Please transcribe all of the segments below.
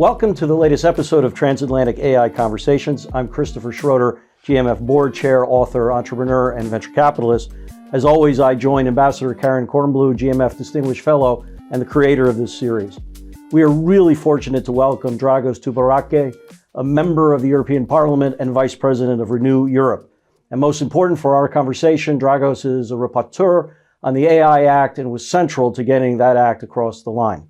Welcome to the latest episode of Transatlantic AI Conversations. I'm Christopher Schroeder, GMF Board Chair, author, entrepreneur, and venture capitalist. As always, I join Ambassador Karen Kornblue, GMF Distinguished Fellow, and the creator of this series. We are really fortunate to welcome Dragos Tudorache, a member of the European Parliament and Vice President of Renew Europe. And most important for our conversation, Dragos is a rapporteur on the AI Act and was central to getting that act across the line.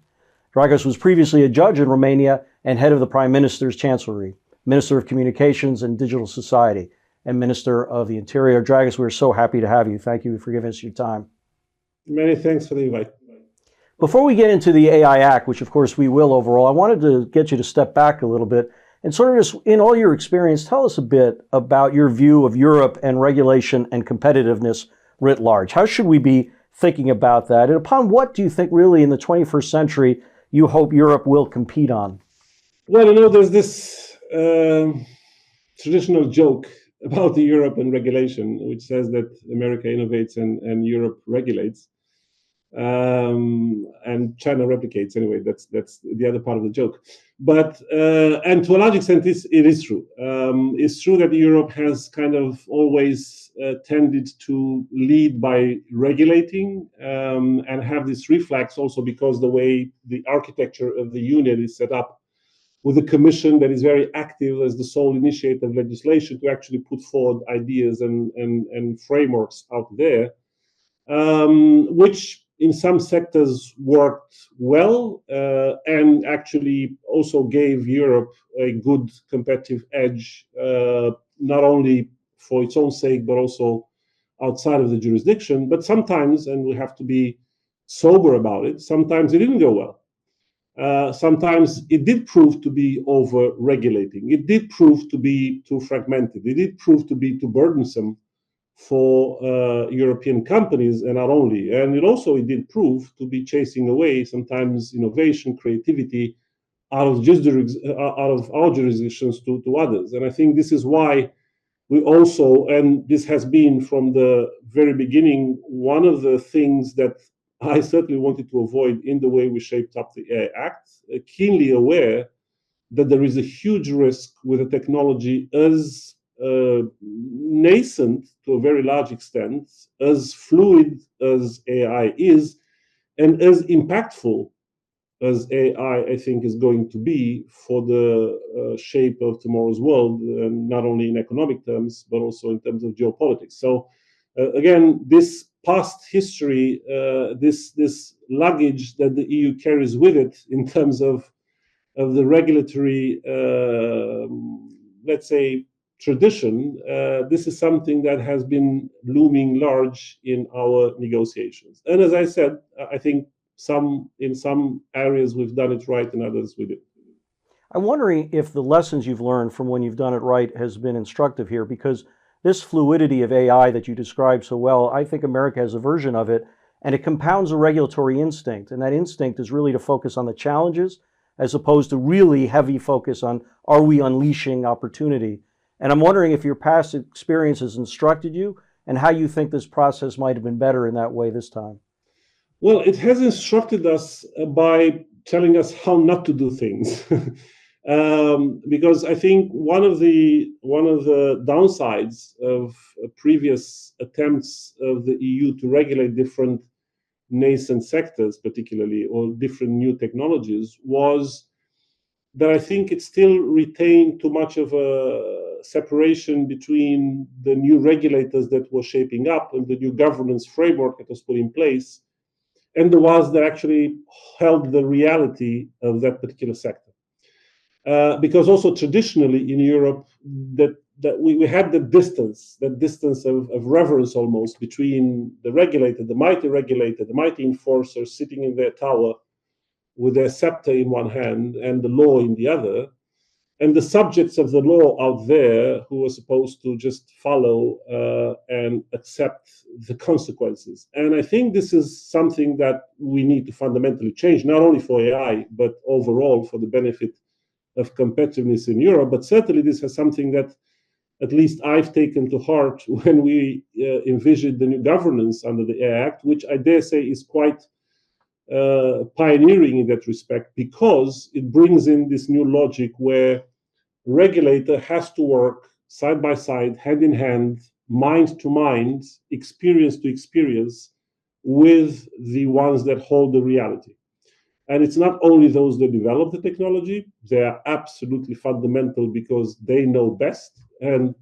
Dragos was previously a judge in Romania and head of the Prime Minister's Chancellery, Minister of Communications and Digital Society, and Minister of the Interior. Dragos, we're so happy to have you. Thank you for giving us your time. Many thanks for the invite. Before we get into the AI Act, which of course we will overall, I wanted to get you to step back a little bit and sort of just, in all your experience, tell us a bit about your view of Europe and regulation and competitiveness writ large. How should we be thinking about that? And upon what do you think really in the 21st century you hope Europe will compete on? Well, there's this traditional joke about the Europe and regulation, which says that America innovates and Europe regulates, and China replicates. Anyway, that's the other part of the joke. But and to a large extent, it is true. It's true that Europe has kind of always tended to lead by regulating and have this reflex also because the way the architecture of the Union is set up, with a commission that is very active as the sole initiator of legislation to actually put forward ideas and frameworks out there, which in some sectors worked well and actually also gave Europe a good competitive edge, not only for its own sake, but also outside of the jurisdiction. But sometimes, and we have to be sober about it, sometimes it didn't go well. Sometimes it did prove to be over-regulating. It did prove to be too fragmented. It did prove to be too burdensome for European companies, and not only. And it did prove to be chasing away sometimes innovation, creativity out of our jurisdictions to others. And I think this is why we also, and this has been from the very beginning, one of the things that I certainly wanted to avoid in the way we shaped up the AI Act, keenly aware that there is a huge risk with a technology as nascent to a very large extent, as fluid as AI is, and as impactful as AI, I think, is going to be for the shape of tomorrow's world, not only in economic terms, but also in terms of geopolitics. So again, this past history, this luggage that the EU carries with it in terms of the regulatory, let's say, tradition, this is something that has been looming large in our negotiations. And as I said, I think in some areas we've done it right, in others we didn't. I'm wondering if the lessons you've learned from when you've done it right has been instructive here, because this fluidity of AI that you described so well, I think America has a version of it, and it compounds a regulatory instinct. And that instinct is really to focus on the challenges as opposed to really heavy focus on, are we unleashing opportunity? And I'm wondering if your past experience has instructed you and how you think this process might have been better in that way this time. Well, it has instructed us by telling us how not to do things. Because I think one of the downsides of previous attempts of the EU to regulate different nascent sectors, particularly, or different new technologies, was that I think it still retained too much of a separation between the new regulators that were shaping up and the new governance framework that was put in place, and the ones that actually held the reality of that particular sector. Because also traditionally in Europe, that we had that distance of reverence almost between the regulator, the mighty enforcer sitting in their tower with their scepter in one hand and the law in the other, and the subjects of the law out there who are supposed to just follow and accept the consequences. And I think this is something that we need to fundamentally change, not only for AI, but overall for the benefit of competitiveness in Europe. But certainly this is something that at least I've taken to heart when we envisioned the new governance under the AI Act, which I dare say is quite pioneering in that respect, because it brings in this new logic where regulator has to work side by side, hand in hand, mind to mind, experience to experience with the ones that hold the reality. And it's not only those that develop the technology, they are absolutely fundamental because they know best, and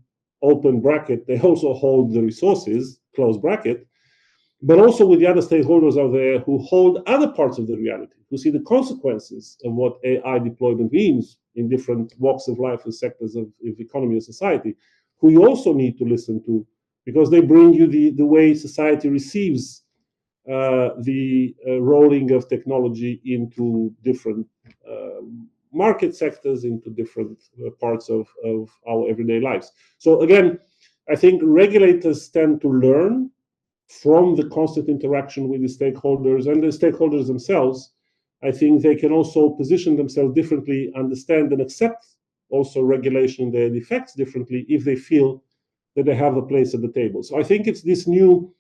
open bracket, they also hold the resources, close bracket, but also with the other stakeholders out there who hold other parts of the reality, who see the consequences of what AI deployment means in different walks of life and sectors of economy and society, who you also need to listen to, because they bring you the way society receives the rolling of technology into different market sectors, into different parts of our everyday lives. So again, I think regulators tend to learn from the constant interaction with the stakeholders, and the stakeholders themselves. I think they can also position themselves differently, understand and accept also regulation and their effects differently if they feel that they have a place at the table. So I think it's this new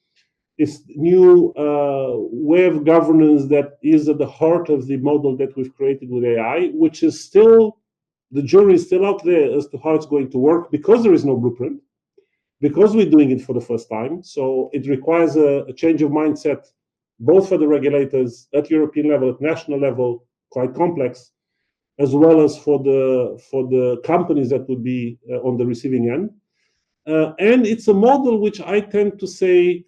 way of governance that is at the heart of the model that we've created with AI, which is still, the jury is still out there as to how it's going to work, because there is no blueprint, because we're doing it for the first time. So it requires a change of mindset, both for the regulators at European level, at national level, quite complex, as well as for the companies that would be on the receiving end. And it's a model which I tend to say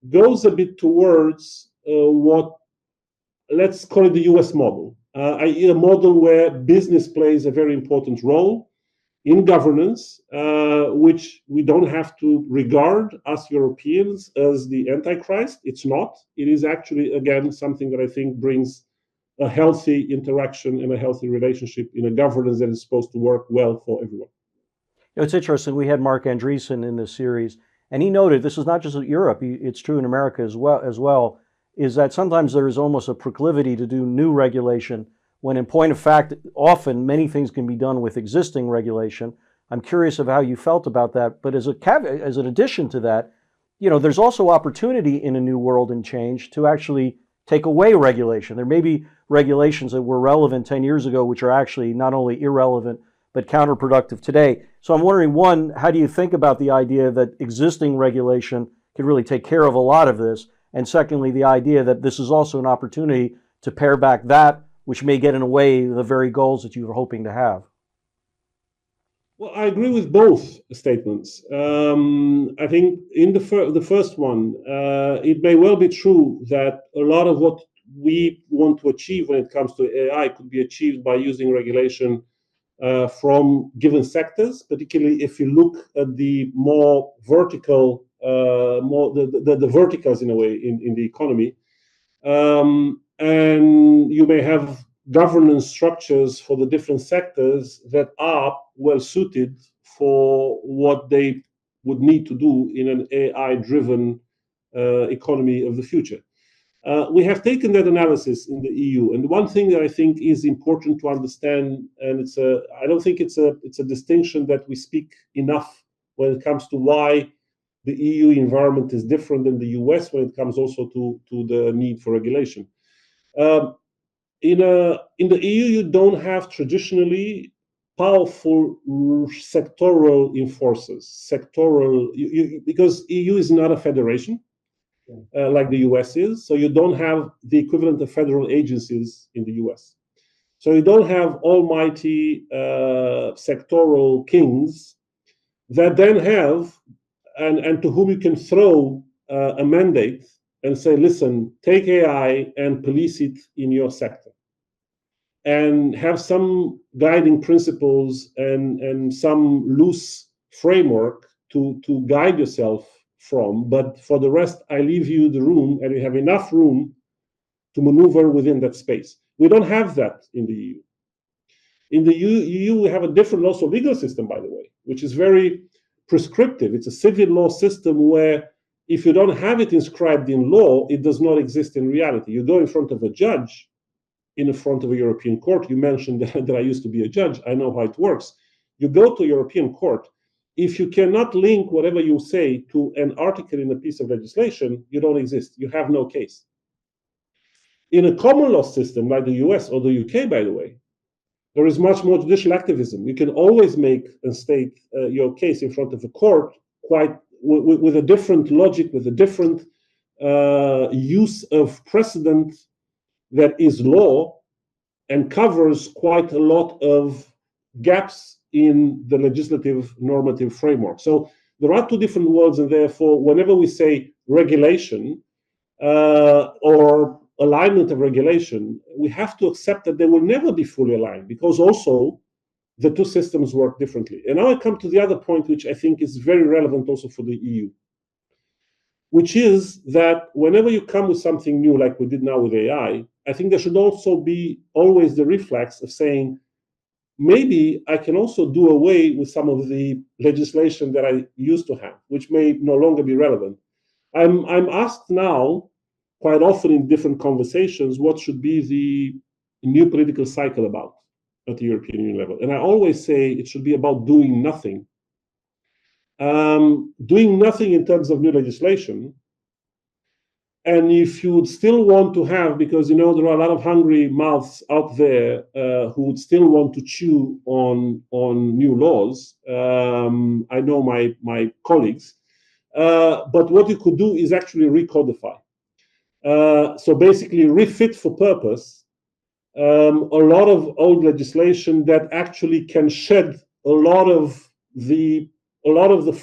goes a bit towards what, let's call it the US model, a model where business plays a very important role in governance, which we don't have to regard us Europeans as the Antichrist. It's not. It is actually, again, something that I think brings a healthy interaction and a healthy relationship in a governance that is supposed to work well for everyone. You know, it's interesting. We had Mark Andreessen in this series, and he noted, this is not just Europe, it's true in America as well, is that sometimes there is almost a proclivity to do new regulation, when in point of fact, often many things can be done with existing regulation. I'm curious of how you felt about that, but as an addition to that, you know, there's also opportunity in a new world and change to actually take away regulation. There may be regulations that were relevant 10 years ago, which are actually not only irrelevant, but counterproductive today. So I'm wondering, one, how do you think about the idea that existing regulation could really take care of a lot of this? And secondly, the idea that this is also an opportunity to pare back that which may get in the way of the very goals that you were hoping to have. Well, I agree with both statements. I think in the first one, it may well be true that a lot of what we want to achieve when it comes to AI could be achieved by using regulation from given sectors, particularly if you look at the more vertical, the verticals in a way in the economy. And you may have governance structures for the different sectors that are well suited for what they would need to do in an AI-driven economy of the future. We have taken that analysis in the EU, and one thing that I think is important to understand, and I don't think it's a distinction that we speak enough when it comes to why the EU environment is different than the US when it comes also to the need for regulation. In the EU, you don't have traditionally powerful sectoral enforcers, because EU is not a federation. Like the US is, so you don't have the equivalent of federal agencies in the US. So you don't have almighty sectoral kings that then have, and to whom you can throw a mandate and say, listen, take AI and police it in your sector. And have some guiding principles and some loose framework to guide yourself from, but for the rest, I leave you the room, and you have enough room to maneuver within that space. We don't have that in the EU. In the EU, we have a different also legal system, by the way, which is very prescriptive. It's a civil law system where if you don't have it inscribed in law, it does not exist in reality. You go in front of a judge, in front of a European court. You mentioned that I used to be a judge. I know how it works. You go to a European court. If you cannot link whatever you say to an article in a piece of legislation, you don't exist. You have no case. In a common law system like the US or the UK, by the way, there is much more judicial activism. You can always make and state your case in front of a court quite with a different logic, with a different use of precedent that is law and covers quite a lot of gaps in the legislative normative framework. So there are two different worlds, and therefore, whenever we say regulation or alignment of regulation, we have to accept that they will never be fully aligned, because also the two systems work differently. And now I come to the other point, which I think is very relevant also for the EU, which is that whenever you come with something new, like we did now with AI, I think there should also be always the reflex of saying, maybe I can also do away with some of the legislation that I used to have, which may no longer be relevant. I'm asked now quite often in different conversations what should be the new political cycle about at the European Union level. And I always say it should be about doing nothing. Doing nothing in terms of new legislation. And if you would still want to have, because there are a lot of hungry mouths out there who would still want to chew on new laws, I know my colleagues, but what you could do is actually recodify. So basically refit for purpose a lot of old legislation that actually can shed a lot of the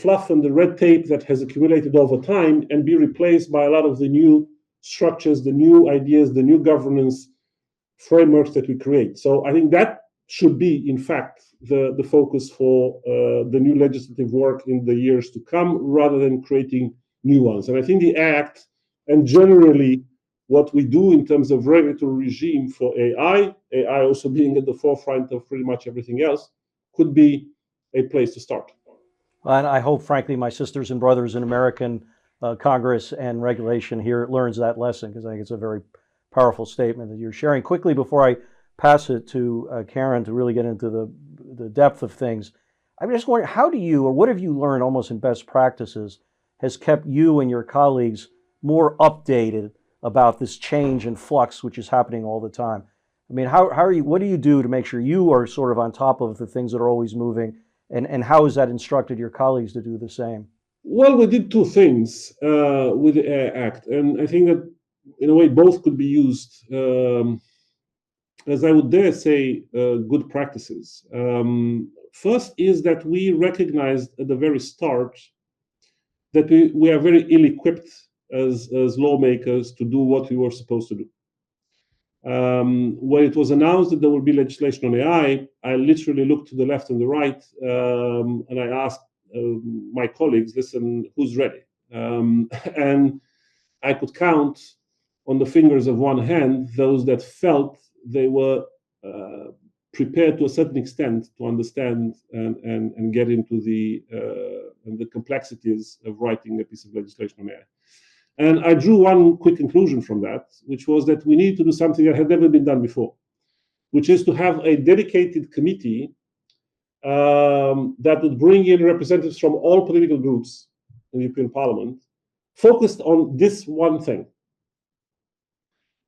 fluff and the red tape that has accumulated over time and be replaced by a lot of the new structures, the new ideas, the new governance frameworks that we create. So I think that should be, in fact, the focus for the new legislative work in the years to come, rather than creating new ones. And I think the Act, and generally what we do in terms of regulatory regime for AI also being at the forefront of pretty much everything else, could be a place to start. And I hope, frankly, my sisters and brothers in American Congress and regulation here learns that lesson, because I think it's a very powerful statement that you're sharing. Quickly, before I pass it to Karen to really get into the depth of things, I'm just wondering, how do you, or what have you learned almost in best practices, has kept you and your colleagues more updated about this change and flux which is happening all the time? I mean, how are you, what do you do to make sure you are sort of on top of the things that are always moving? And how has that instructed your colleagues to do the same? Well, we did two things with the AI Act, and I think that in a way both could be used as, I would dare say, good practices. First is that we recognized at the very start that we are very ill-equipped as lawmakers to do what we were supposed to do. When it was announced that there will be legislation on AI, I literally looked to the left and the right, and I asked my colleagues, listen, who's ready? And I could count on the fingers of one hand those that felt they were prepared to a certain extent to understand and get into the complexities of writing a piece of legislation on AI. And I drew one quick conclusion from that, which was that we need to do something that had never been done before, which is to have a dedicated committee that would bring in representatives from all political groups in the European Parliament, focused on this one thing.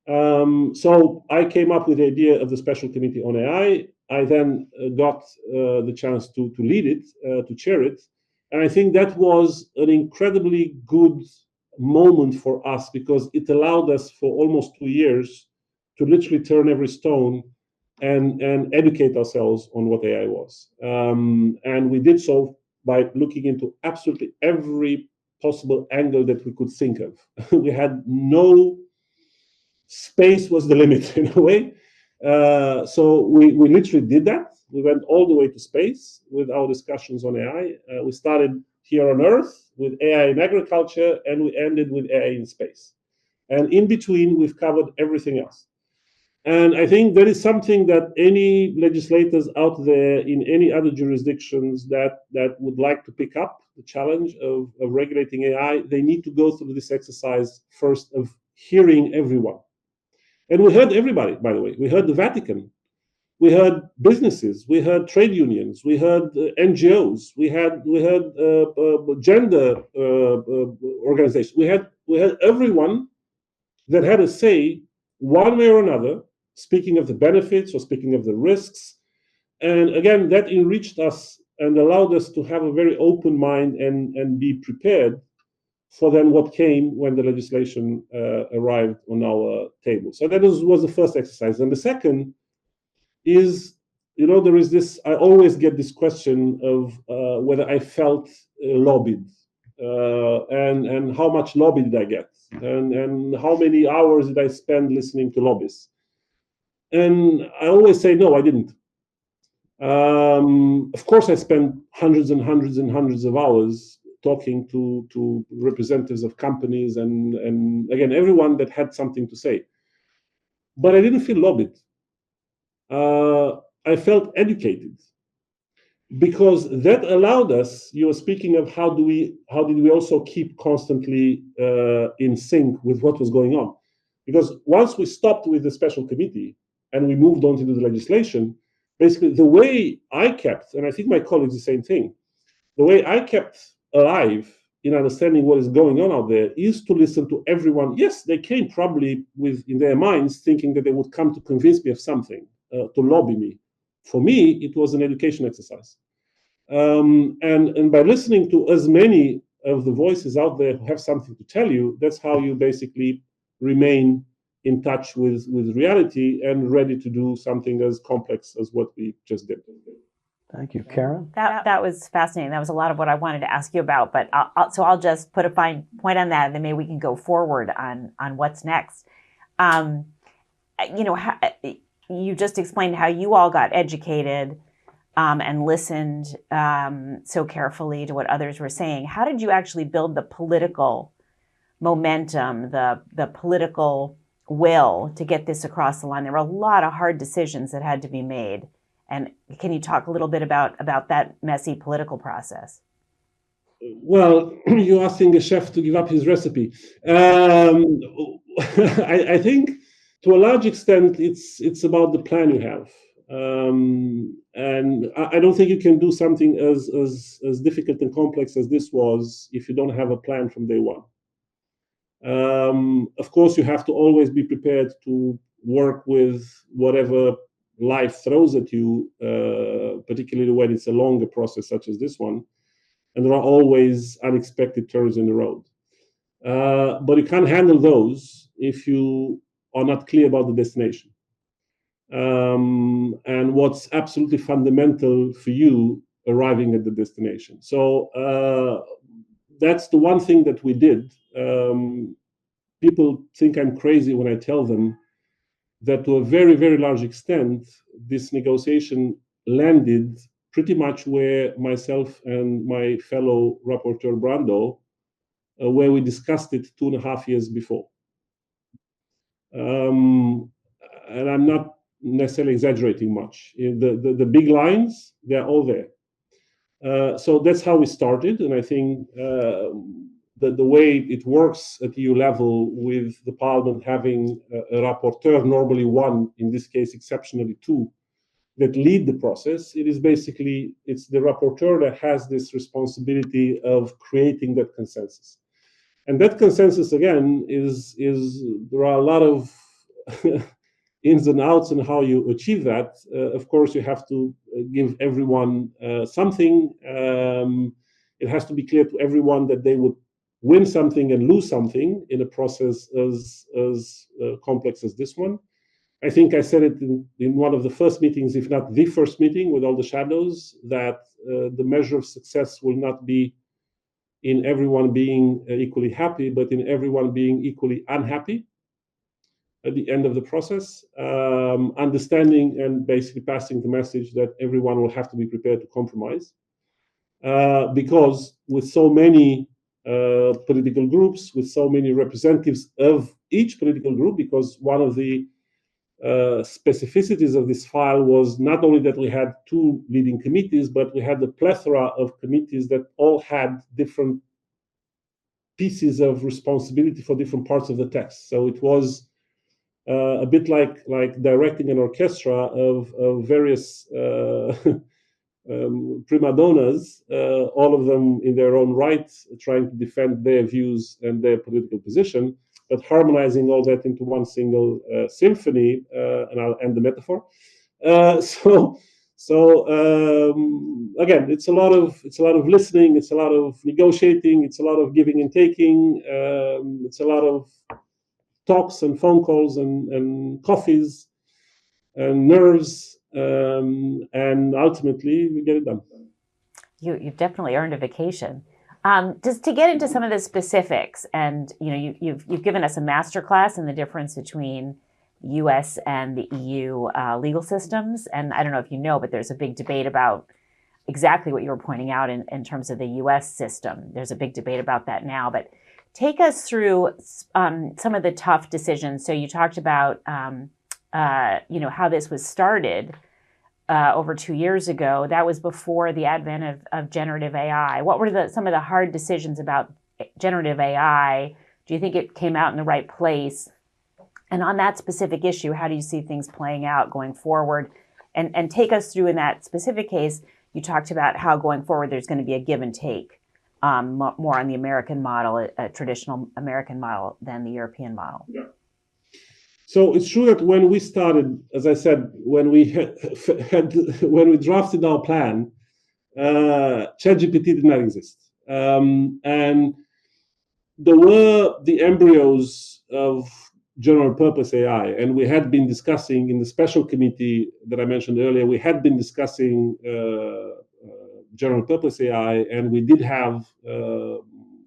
So I came up with the idea of the special committee on AI. I then got the chance to lead it, to chair it. And I think that was an incredibly good moment for us, because it allowed us for almost 2 years to literally turn every stone and educate ourselves on what AI was. And we did so by looking into absolutely every possible angle that we could think of. We had no space, was the limit in a way. So we literally did that. We went all the way to space with our discussions on AI. We started here on Earth with AI in agriculture, and we ended with AI in space. And in between, we've covered everything else. And I think that is something that any legislators out there in any other jurisdictions that would like to pick up the challenge of regulating AI, they need to go through this exercise first of hearing everyone. And we heard everybody, by the way. We heard the Vatican. We heard businesses. We heard trade unions. We heard NGOs. We heard gender organizations. We had everyone that had a say one way or another, speaking of the benefits or speaking of the risks. And again, that enriched us and allowed us to have a very open mind and be prepared for then what came when the legislation arrived on our table. So that was the first exercise. And the second is, there is this, I always get this question of whether I felt lobbied and how much lobby did I get and how many hours did I spend listening to lobbyists. And I always say, no, I didn't. Of course, I spent hundreds and hundreds and hundreds of hours talking to representatives of companies and again, everyone that had something to say. But I didn't feel lobbied. I felt educated because that allowed us, you were speaking of how did we also keep constantly in sync with what was going on. Because once we stopped with the special committee and we moved on to do the legislation, basically the way I kept, and I think my colleagues the same thing, the way I kept alive in understanding what is going on out there is to listen to everyone. Yes, they came probably in their minds thinking that they would come to convince me of something, to lobby me. For me, it was an education exercise. And by listening to as many of the voices out there who have something to tell you, that's how you basically remain in touch with reality and ready to do something as complex as what we just did. Thank you. Karen? That was fascinating. That was a lot of what I wanted to ask you about, but I'll just put a fine point on that, and then maybe we can go forward on what's next. You just explained how you all got educated and listened so carefully to what others were saying. How did you actually build the political momentum, the political will to get this across the line? There were a lot of hard decisions that had to be made. And can you talk a little bit about that messy political process? Well, you're asking a chef to give up his recipe. I think to a large extent, it's about the plan you have. And I don't think you can do something as difficult and complex as this was if you don't have a plan from day one. Of course, you have to always be prepared to work with whatever life throws at you, particularly when it's a longer process such as this one. And there are always unexpected turns in the road. But you can't handle those if you are not clear about the destination. And what's absolutely fundamental for you arriving at the destination. So that's the one thing that we did. People think I'm crazy when I tell them that to a very, very large extent, this negotiation landed pretty much where myself and my fellow rapporteur Brando, where we discussed it 2.5 years before. And I'm not necessarily exaggerating much. The big lines, they're all there. So that's how we started. And I think the way it works at EU level with the Parliament having a rapporteur, normally one, in this case, exceptionally two, that lead the process, it's the rapporteur that has this responsibility of creating that consensus. And that consensus, again, is there are a lot of ins and outs on how you achieve that. Of course, you have to give everyone something. It has to be clear to everyone that they would win something and lose something in a process as complex as this one. I think I said it in one of the first meetings, if not the first meeting with all the shadows, that the measure of success will not be in everyone being equally happy, but in everyone being equally unhappy at the end of the process, understanding and basically passing the message that everyone will have to be prepared to compromise. Because with so many political groups, with so many representatives of each political group, because one of the specificities of this file was not only that we had two leading committees, but we had a plethora of committees that all had different pieces of responsibility for different parts of the text. So it was a bit like directing an orchestra of various prima donnas, all of them in their own right, trying to defend their views and their political position. but harmonizing all that into one single symphony. And I'll end the metaphor. Again, it's a lot of listening, it's a lot of negotiating, it's a lot of giving and taking, it's a lot of talks and phone calls and coffees and nerves, and ultimately we get it done. You've definitely earned a vacation. Just to get into some of the specifics, and you've given us a masterclass in the difference between U.S. and the EU legal systems, and I don't know if you know, but there's a big debate about exactly what you were pointing out in terms of the U.S. system. There's a big debate about that now, but take us through some of the tough decisions. So you talked about how this was started over 2 years ago. That was before the advent of generative AI. What were some of the hard decisions about generative AI? Do you think it came out in the right place? And on that specific issue, how do you see things playing out going forward? And take us through, in that specific case, you talked about how going forward there's going to be a give and take, more on the American model, a traditional American model, than the European model. Yeah. So it's true that when we started, as I said, when we drafted our plan, ChatGPT did not exist, and there were the embryos of general purpose AI, and we had been discussing in the special committee that I mentioned earlier. We had been discussing general purpose AI, and we did have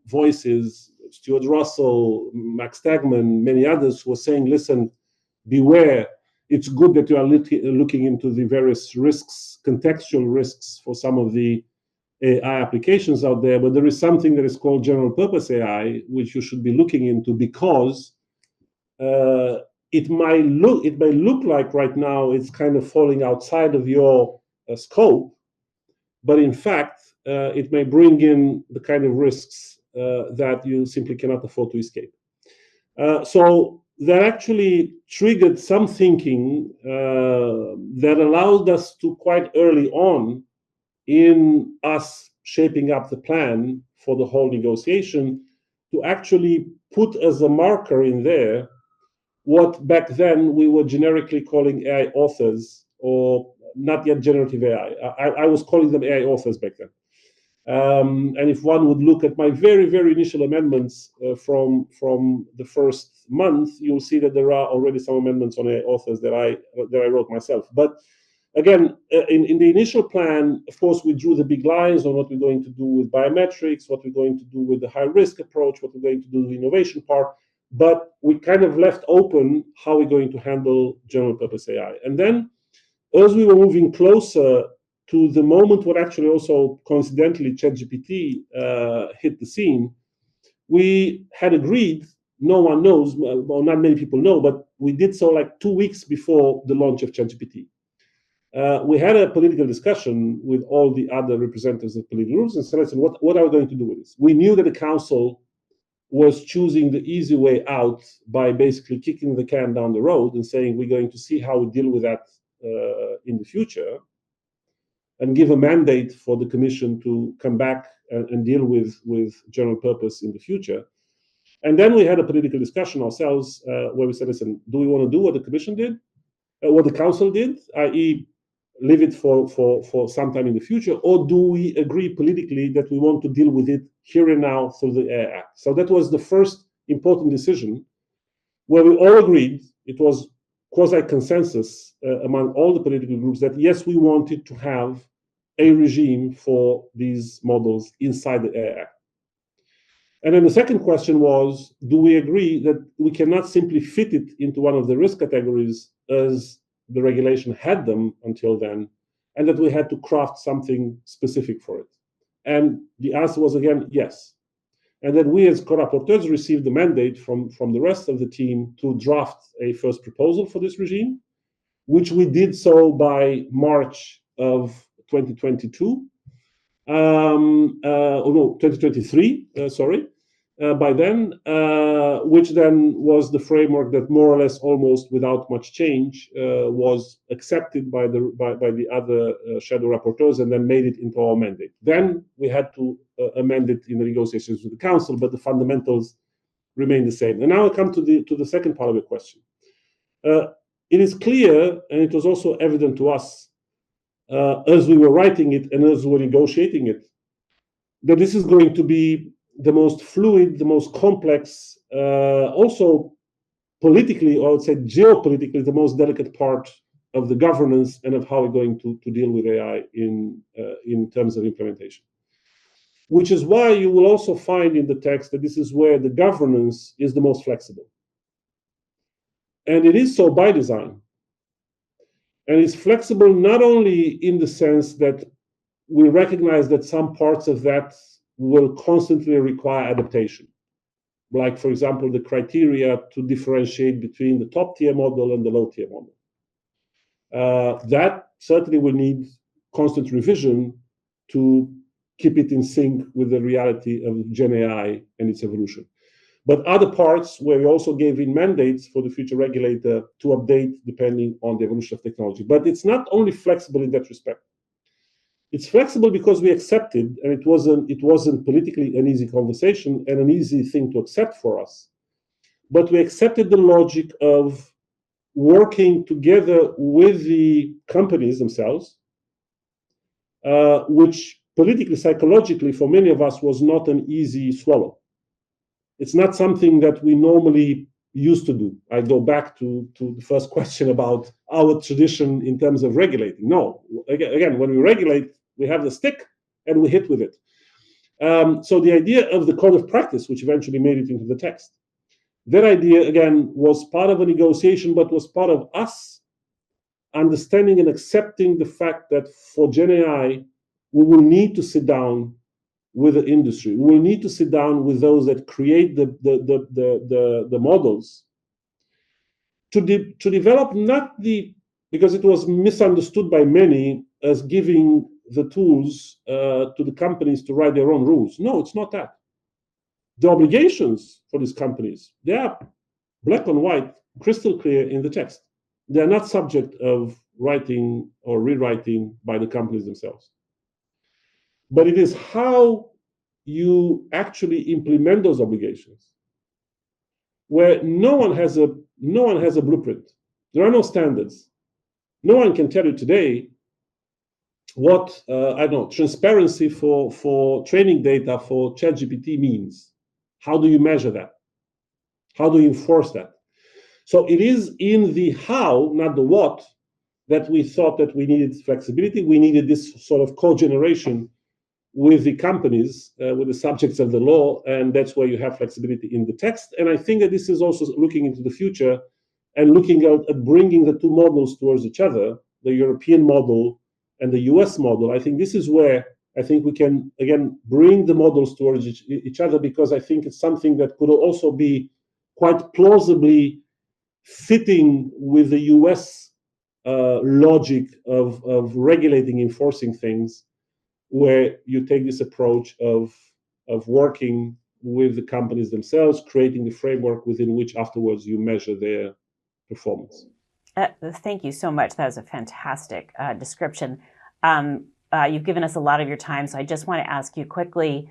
voices. Stuart Russell, Max Stegman, many others who were saying, listen, beware. It's good that you are looking into the various risks, contextual risks for some of the AI applications out there, but there is something that is called general purpose AI, which you should be looking into, because it may look like right now it's kind of falling outside of your scope, but in fact, it may bring in the kind of risks that you simply cannot afford to escape. So that actually triggered some thinking that allowed us to, quite early on in us shaping up the plan for the whole negotiation, to actually put as a marker in there what back then we were generically calling AI authors, or not yet generative AI. I was calling them AI authors back then. And if one would look at my very, very initial amendments from the first month, you'll see that there are already some amendments on AI authors that I wrote myself. But again, in the initial plan, of course, we drew the big lines on what we're going to do with biometrics, what we're going to do with the high-risk approach, what we're going to do with the innovation part, but we kind of left open how we're going to handle general-purpose AI. And then, as we were moving closer to the moment when actually also, coincidentally, ChatGPT hit the scene, we had agreed, no one knows, well, not many people know, but we did so like 2 weeks before the launch of ChatGPT. We had a political discussion with all the other representatives of political groups and said, listen, what are we going to do with this? We knew that the council was choosing the easy way out by basically kicking the can down the road and saying, we're going to see how we deal with that in the future, and give a mandate for the Commission to come back and deal with general purpose in the future. And then we had a political discussion ourselves where we said, listen, do we want to do what the Commission did, what the Council did, i.e. leave it for some time in the future, or do we agree politically that we want to deal with it here and now through the AI Act? So that was the first important decision where we all agreed. It was quasi-consensus among all the political groups that, yes, we wanted to have a regime for these models inside the AI Act. And then the second question was, do we agree that we cannot simply fit it into one of the risk categories as the regulation had them until then, and that we had to craft something specific for it? And the answer was, again, yes. And then we as co-rapporteurs received the mandate from the rest of the team to draft a first proposal for this regime, which we did so by March of 2022. 2023, by then, which then was the framework that more or less, almost without much change, was accepted by the other shadow rapporteurs, and then made it into our mandate. Then we had to amend it in the negotiations with the Council, but the fundamentals remain the same. And now I come to the second part of your question. It is clear, and it was also evident to us as we were writing it and as we were negotiating it, that this is going to be the most fluid, the most complex, also politically, or I would say geopolitically, the most delicate part of the governance and of how we're going to deal with AI in terms of implementation. Which is why you will also find in the text that this is where the governance is the most flexible. And it is so by design. And it's flexible not only in the sense that we recognize that some parts of that will constantly require adaptation. Like, for example, the criteria to differentiate between the top-tier model and the low-tier model. That certainly will need constant revision to keep it in sync with the reality of Gen AI and its evolution. But other parts where we also gave in mandates for the future regulator to update depending on the evolution of technology. But it's not only flexible in that respect. It's flexible because we accepted, and it wasn't politically an easy conversation and an easy thing to accept for us. But we accepted the logic of working together with the companies themselves, which politically, psychologically, for many of us was not an easy swallow. It's not something that we normally used to do. I go back to the first question about our tradition in terms of regulating. No, again, when we regulate, we have the stick and we hit with it. So the idea of the code of practice, which eventually made it into the text, that idea, again, was part of a negotiation, but was part of us understanding and accepting the fact that for Gen AI, we will need to sit down with the industry. We will need to sit down with those that create the models to develop not because it was misunderstood by many as giving the tools to the companies to write their own rules. No, it's not that. The obligations for these companies, they are black and white, crystal clear in the text. They are not subject of writing or rewriting by the companies themselves. But it is how you actually implement those obligations, where no one has a blueprint. There are no standards. No one can tell you today what transparency for training data for ChatGPT means. How do you measure that? How do you enforce that? So it is in the how, not the what, that we thought that we needed flexibility. We needed this sort of co-generation with the companies, with the subjects of the law, and that's where you have flexibility in the text. And I think that this is also looking into the future and looking at bringing the two models towards each other, the European model and the US model. I think this is where I think we can, again, bring the models towards each other, because I think it's something that could also be quite plausibly fitting with the US logic of regulating, enforcing things, where you take this approach of working with the companies themselves, creating the framework within which afterwards you measure their performance. Thank you so much. That was a fantastic description. You've given us a lot of your time, so I just want to ask you quickly,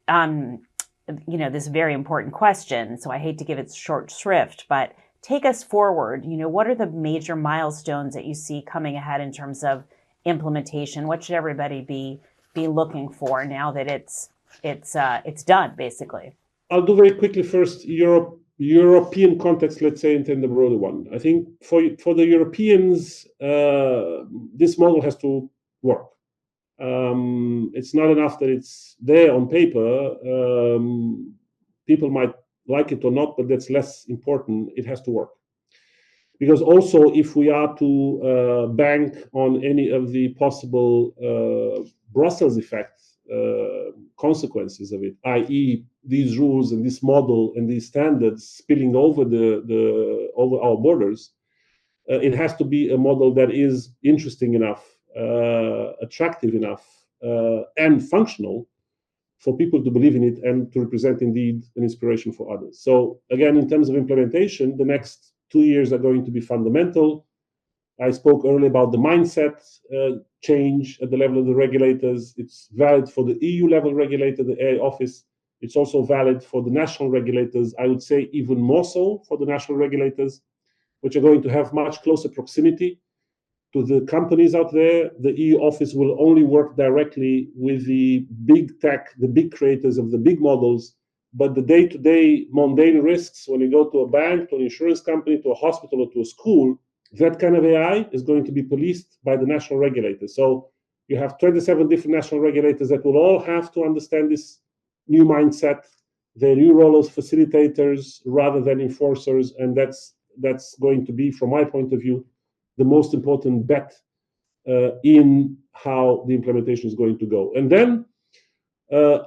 this very important question, so I hate to give it short shrift, but take us forward. What are the major milestones that you see coming ahead in terms of implementation? What should everybody be looking for now that it's done, basically? I'll do very quickly first European context, let's say, and then the broader one. I think for the Europeans, this model has to work. It's not enough that it's there on paper. People might like it or not, but that's less important. It has to work. Because also, if we are to bank on any of the possible Brussels effect consequences of it, i.e., these rules and this model and these standards spilling over over our borders, it has to be a model that is interesting enough, attractive enough, and functional for people to believe in it and to represent indeed an inspiration for others. So again, in terms of implementation, the next 2 years are going to be fundamental. I spoke earlier about the mindset change at the level of the regulators. It's valid for the EU level regulator, the AI office. It's also valid for the national regulators. I would say even more so for the national regulators, which are going to have much closer proximity to the companies out there. The EU office will only work directly with the big tech, the big creators of the big models, but the day-to-day mundane risks, when you go to a bank, to an insurance company, to a hospital, or to a school, that kind of AI is going to be policed by the national regulators. So you have 27 different national regulators that will all have to understand this new mindset, their new role as facilitators rather than enforcers, and that's going to be, from my point of view, the most important bet in how the implementation is going to go. And then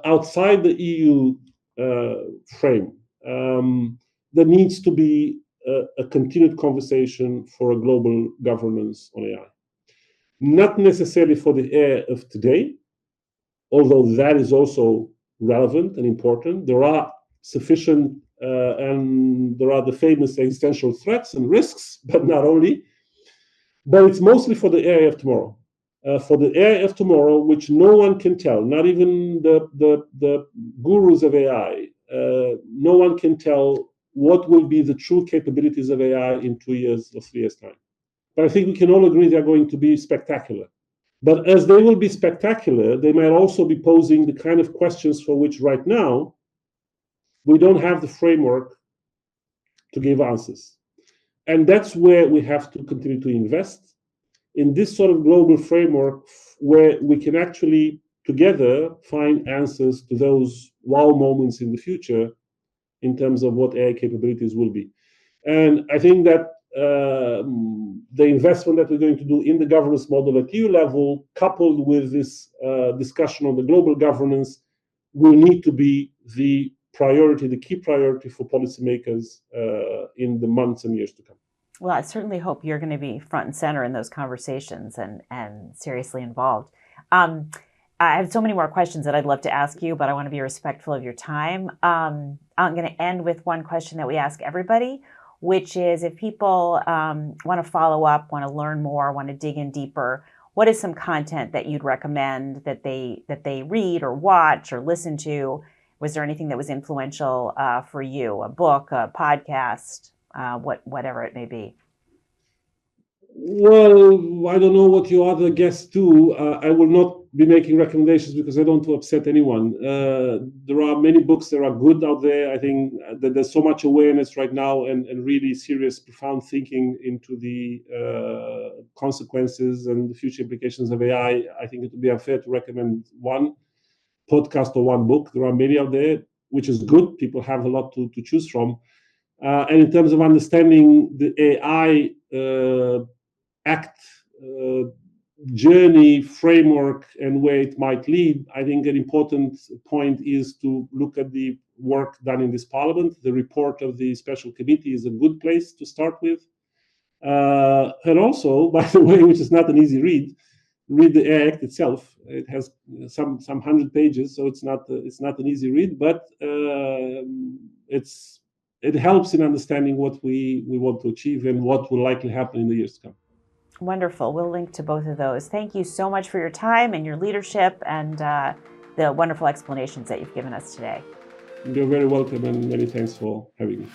outside the EU frame, there needs to be a continued conversation for a global governance on AI. Not necessarily for the AI of today, although that is also relevant and important. There are sufficient and there are the famous existential threats and risks, but not only. But it's mostly for the AI of tomorrow. For the AI of tomorrow, which no one can tell, not even the gurus of AI, no one can tell what will be the true capabilities of AI in 2 years or 3 years' time. But I think we can all agree they're going to be spectacular. But as they will be spectacular, they might also be posing the kind of questions for which right now we don't have the framework to give answers. And that's where we have to continue to invest in this sort of global framework where we can actually together find answers to those wow moments in the future in terms of what AI capabilities will be. And I think that the investment that we're going to do in the governance model at EU level, coupled with this discussion on the global governance, will need to be the priority, the key priority for policymakers in the months and years to come. Well, I certainly hope you're going to be front and center in those conversations and seriously involved. I have so many more questions that I'd love to ask you, but I want to be respectful of your time. I'm going to end with one question that we ask everybody, which is if people want to follow up, want to learn more, want to dig in deeper, what is some content that you'd recommend that they read or watch or listen to? Was there anything that was influential for you? A book, a podcast, whatever it may be? Well, I don't know what your other guests do. I will not be making recommendations because I don't want to upset anyone. There are many books that are good out there. I think that there's so much awareness right now and really serious, profound thinking into the consequences and the future implications of AI. I think it would be unfair to recommend one podcast or one book. There are many out there, which is good. People have a lot to choose from. And in terms of understanding the AI Act journey, framework, and where it might lead, I think an important point is to look at the work done in this parliament. The report of the special committee is a good place to start with. And also, by the way, which is not an easy read the AI Act itself. It has some 100 pages, so it's not an easy read, but it helps in understanding what we want to achieve and what will likely happen in the years to come. Wonderful. We'll link to both of those. Thank you so much for your time and your leadership and the wonderful explanations that you've given us today. You're very welcome, and many thanks for having me.